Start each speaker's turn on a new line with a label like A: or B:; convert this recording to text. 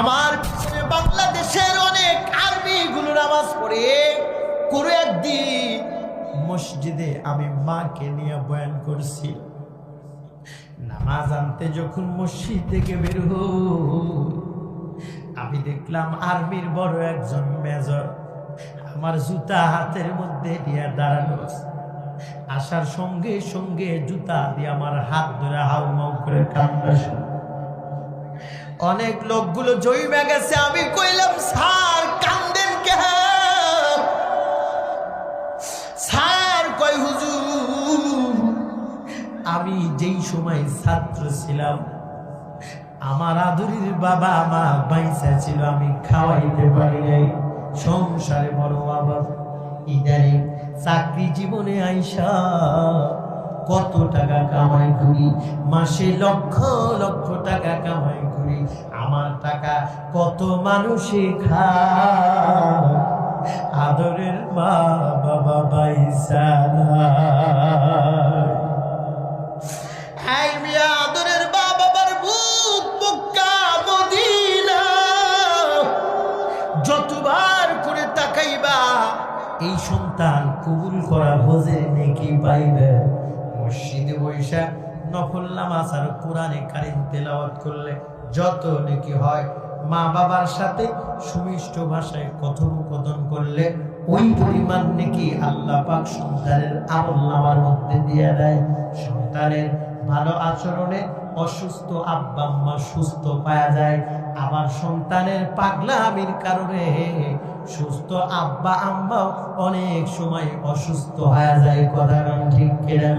A: আমার পিছনে বাংলাদেশের অনেক আর্মিগুলো নামাজ পড়ে। কোনো একদিন মসজিদে আমি মাকে নিয়ে বয়ান করছি। নামাজ আনতে যখন মসজিদ থেকে বের হই, আমি দেখলাম আর্মির বড় একজন মেজর আমার জুতা হাতের মধ্যে দিয়ে দাঁড়ানো। আসার সঙ্গে সঙ্গে জুতা দিয়ে আমার হাত ধরে হাউমাউ করে কান্না শুরু। অনেক লোকগুলো জইমে গেছে। আমি কইলাম, স্যার কান্দেন কেন? স্যার কয়, হুজুর আমি যেই সময় ছাত্র ছিলাম আমার আদরের বাবা মা বাইসা ছিল, আমি খাওয়াইতে পারি নাই, সংসারে বড় অভাব। ইদানিং চাকরি জীবনে আইসা কত টাকা কামাই করি, মাসে লক্ষ লক্ষ টাকা কামাই করি। আমার টাকা কত মানুষে খায়, আদরের মা বাবা বাইসা আদরের মা বাবার বুক মক্কা মদিনা যতবার করে তাকাইবা এই সন্তান কবুল করা হজে নেকি পাইবে। মসজিদে বৈশা নফল নামাজ আর কোরআনে কারিম তেলাওয়াত করলে যত নেকি হয়, মা বাবার সাথে সুমিষ্ট ভাষায় কথোপকথন করলে ওই পরিমাণ নেকি আল্লাহ পাক সন্তানের আমলনামার মধ্যে দিয়ে দেয়। সন্তানের ভালো আচরণে অসুস্থ আব্বা আম্মা সুস্থ পাওয়া যায়, আবার সন্তানের পাগলামির কারণে সুস্থ আব্বা আম্মাও অনেক সময় অসুস্থ হয়ে যায়। কথা ঠিক কিনা?